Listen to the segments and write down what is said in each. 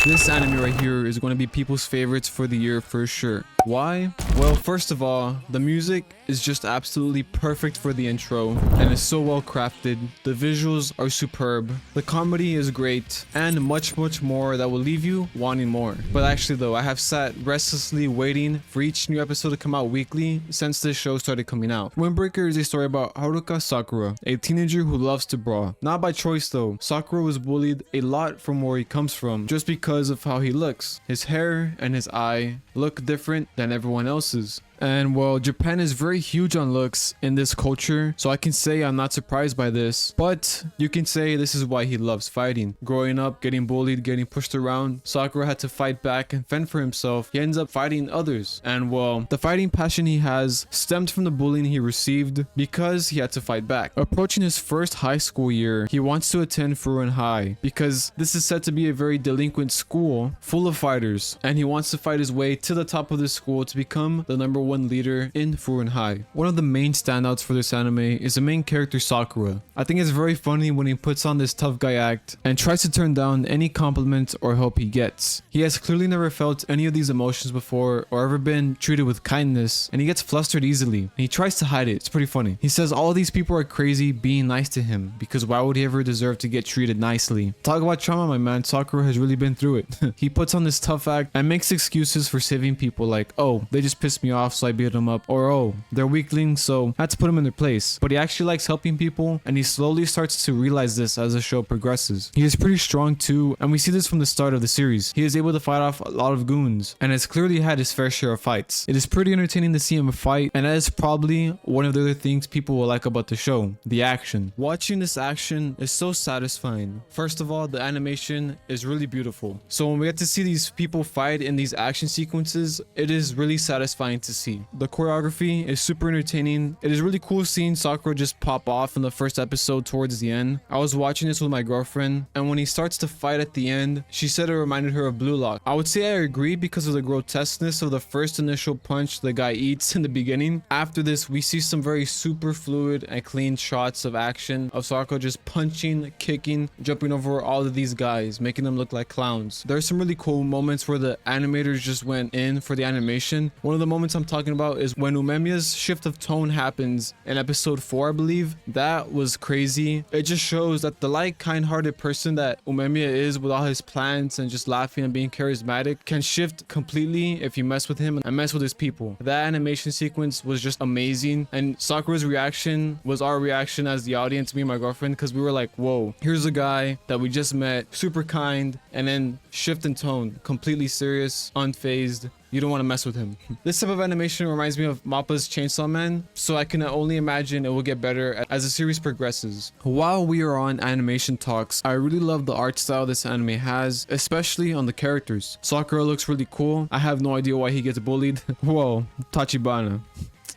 This anime right here is going to be people's favorites for the year for sure. Why? Well, first of all, the music is just absolutely perfect for the intro and is so well crafted. The visuals are superb. The comedy is great and much more that will leave you wanting more. But actually though, I have sat restlessly waiting for each new episode to come out weekly since this show started coming out. Windbreaker is a story about Haruka Sakura, a teenager who loves to brawl. Not by choice though. Sakura was bullied a lot from where he comes from just because of how he looks. His hair and his eye look different than everyone else's. And well, Japan is very huge on looks in this culture, so I can say I'm not surprised by this. But you can say this is why he loves fighting. Growing up, getting bullied, getting pushed around, Sakura had to fight back and fend for himself. He ends up fighting others. And well, the fighting passion he has stemmed from the bullying he received because he had to fight back. Approaching his first high school year, he wants to attend Furin High because this is said to be a very delinquent school full of fighters, and he wants to fight his way to the top of the school to become the #1 leader in Furin High. One of the main standouts for this anime is the main character Sakura. I think it's very funny when he puts on this tough guy act and tries to turn down any compliment or help he gets. He has clearly never felt any of these emotions before or ever been treated with kindness, and he gets flustered easily. And he tries to hide it. It's pretty funny. He says all of these people are crazy being nice to him because why would he ever deserve to get treated nicely? Talk about trauma, my man. Sakura has really been through it. He puts on this tough act and makes excuses for saving people like, oh, they just pissed me off so I beat them up, or oh, they're weaklings so I had to put them in their place. But he actually likes helping people, and he slowly starts to realize this as the show progresses. He is pretty strong too, and we see this from the start of the series. He is able to fight off a lot of goons and has clearly had his fair share of fights. It is pretty entertaining to see him fight, and that is probably one of the other things people will like about the show, the action. Watching this action is so satisfying. First of all, the animation is really beautiful. So when we get to see these people fight in these action sequences, it is really satisfying to see. The choreography is super entertaining. It is really cool seeing Sakura just pop off in the first episode towards the end. I was watching this with my girlfriend, and when he starts to fight at the end, she said it reminded her of Blue Lock. I would say I agree because of the grotesqueness of the first initial punch the guy eats in the beginning. After this, we see some very super fluid and clean shots of action of Sakura just punching, kicking, jumping over all of these guys, making them look like clowns. There are some really cool moments where the animators just went in for the animation. One of the moments I'm talking about is when Umemiya's shift of tone happens in episode 4, I believe. That was crazy. It just shows that the light, kind-hearted person that Umemiya is with all his plans and just laughing and being charismatic can shift completely if you mess with him and mess with his people. That animation sequence was just amazing, and Sakura's reaction was our reaction as the audience, me and my girlfriend, because we were like, whoa, here's a guy that we just met, super kind, and then shift in tone, completely serious, unfazed. You don't want to mess with him. This type of animation reminds me of Mappa's Chainsaw Man, so I can only imagine it will get better as the series progresses. While we are on animation talks, I really love the art style this anime has, especially on the characters. Sakura looks really cool. I have no idea why he gets bullied. Whoa, Tachibana.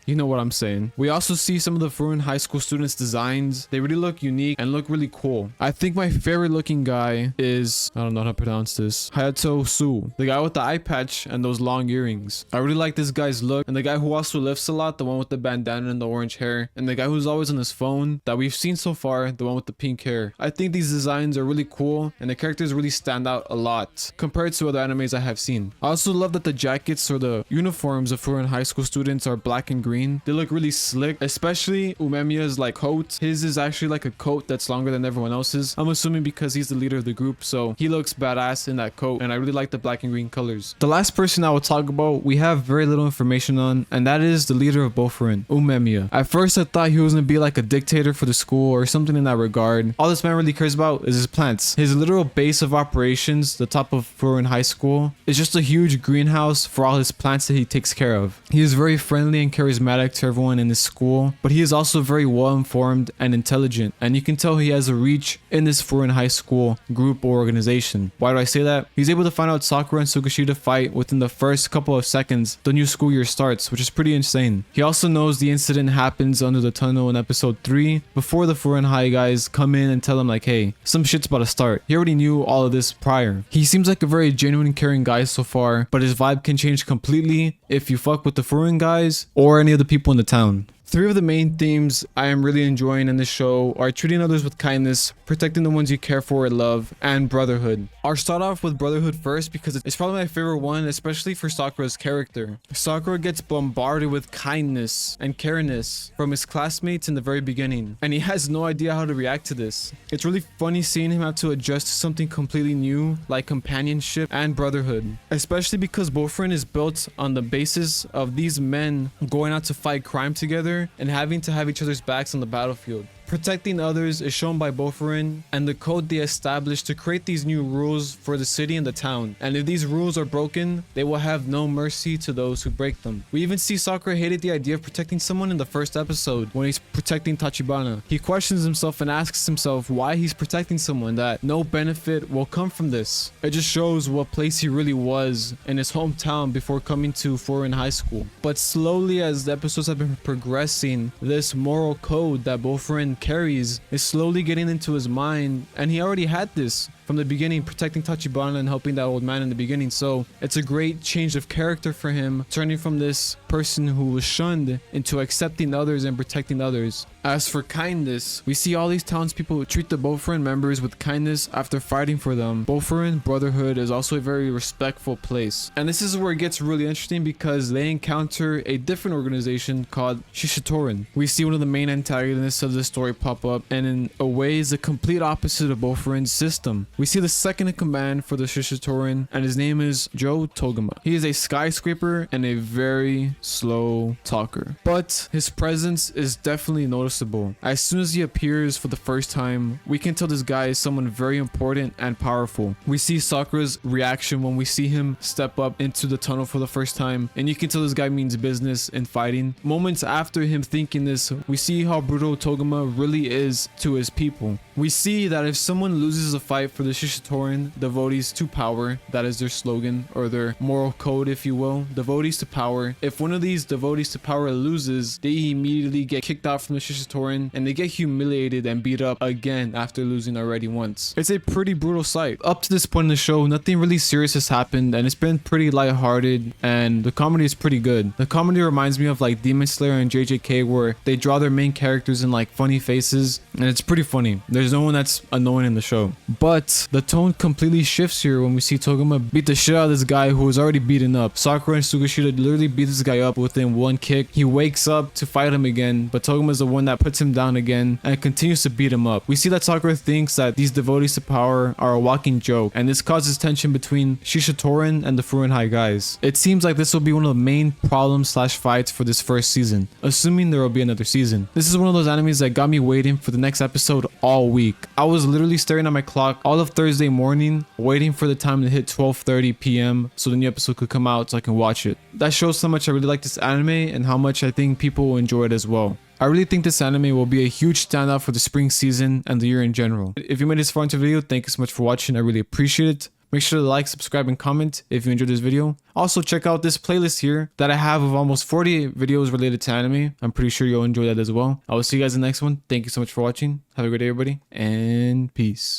You know what I'm saying. We also see some of the Furin High School students' designs. They really look unique and look really cool. I think my favorite looking guy is, I don't know how to pronounce this, Hayato Su, the guy with the eye patch and those long earrings. I really like this guy's look, and the guy who also lifts a lot, the one with the bandana and the orange hair, and the guy who's always on his phone that we've seen so far, the one with the pink hair. I think these designs are really cool, and the characters really stand out a lot compared to other animes I have seen. I also love that the jackets or the uniforms of Furin High School students are black and green. They look really slick, especially Umemiya's like coat. His is actually like a coat that's longer than everyone else's. I'm assuming because he's the leader of the group, so he looks badass in that coat, and I really like the black and green colors. The last person I will talk about, we have very little information on, and that is the leader of Bofurin, Umemiya. At first I thought he was gonna be like a dictator for the school or something in that regard. All this man really cares about is his plants. His literal base of operations, the top of Furin High School, is just a huge greenhouse for all his plants that he takes care of. He is very friendly and charismatic to everyone in this school, but he is also very well informed and intelligent, and you can tell he has a reach in this Furin High School group or organization. Why do I say that? He's able to find out Sakura and Tsukishita fight within the first couple of seconds the new school year starts, which is pretty insane. He also knows the incident happens under the tunnel in episode 3 before the Furin High guys come in and tell him like, hey, some shit's about to start. He already knew all of this prior. He seems like a very genuine, caring guy so far, but his vibe can change completely if you fuck with the Furin guys or any of the people in the town. Three of the main themes I am really enjoying in this show are treating others with kindness, protecting the ones you care for and love, and brotherhood. I'll start off with brotherhood first because it's probably my favorite one, especially for Sakura's character. Sakura gets bombarded with kindness and careness from his classmates in the very beginning, and he has no idea how to react to this. It's really funny seeing him have to adjust to something completely new like companionship and brotherhood, especially because Bofurin is built on the basis of these men going out to fight crime together and having to have each other's backs on the battlefield. Protecting others is shown by Bofurin and the code they established to create these new rules for the city and the town. And if these rules are broken, they will have no mercy to those who break them. We even see Sakura hated the idea of protecting someone in the first episode when he's protecting Tachibana. He questions himself and asks himself why he's protecting someone, that no benefit will come from this. It just shows what place he really was in his hometown before coming to foreign high school. But slowly as the episodes have been progressing, this moral code that Bofurin carries is slowly getting into his mind, and he already had this from the beginning, protecting Tachibana and helping that old man in the beginning. So it's a great change of character for him, turning from this person who was shunned into accepting others and protecting others. As for kindness, we see all these townspeople treat the Bofurin members with kindness after fighting for them. Bofurin Brotherhood is also a very respectful place, and this is where it gets really interesting because they encounter a different organization called Shishitoren. We see one of the main antagonists of the story pop up, and in a way is the complete opposite of Bofurin's system. We see the second in command for the Shishitoren, and his name is Joe Togama. He is a skyscraper and a very slow talker, but his presence is definitely noticeable. As soon as he appears for the first time, we can tell this guy is someone very important and powerful. We see Sakura's reaction when we see him step up into the tunnel for the first time, and you can tell this guy means business in fighting. Moments after him thinking this, we see how brutal Togama really is to his people. We see that if someone loses a fight for the Shishitoren, devotees to power, that is their slogan or their moral code if you will, devotees to power. If one of these devotees to power loses, they immediately get kicked out from the Shishitoren and they get humiliated and beat up again after losing already once. It's a pretty brutal sight. Up to this point in the show, nothing really serious has happened and it's been pretty lighthearted, and the comedy is pretty good. The comedy reminds me of like Demon Slayer and JJK, where they draw their main characters in like funny faces, and it's pretty funny. There's no one that's annoying in the show. But the tone completely shifts here when we see Togama beat the shit out of this guy who was already beaten up. Sakura and Sugashita literally beat this guy up within one kick. He wakes up to fight him again, but Togama is the one that puts him down again and continues to beat him up. We see that Sakura thinks that these devotees to power are a walking joke, and this causes tension between Shishitoren and the Furin High guys. It seems like this will be one of the main problems / fights for this first season, assuming there will be another season. This is one of those animes that got me waiting for the next episode all week. I was literally staring at my clock all of Thursday morning, waiting for the time to hit 12:30 p.m. so the new episode could come out so I can watch it. That shows how much I really like this anime and how much I think people will enjoy it as well. I really think this anime will be a huge standout for the spring season and the year in general. If you made this far into the video, thank you so much for watching. I really appreciate it. Make sure to like, subscribe, and comment if you enjoyed this video. Also, check out this playlist here that I have of almost 40 videos related to anime. I'm pretty sure you'll enjoy that as well. I will see you guys in the next one. Thank you so much for watching. Have a great day, everybody, and peace.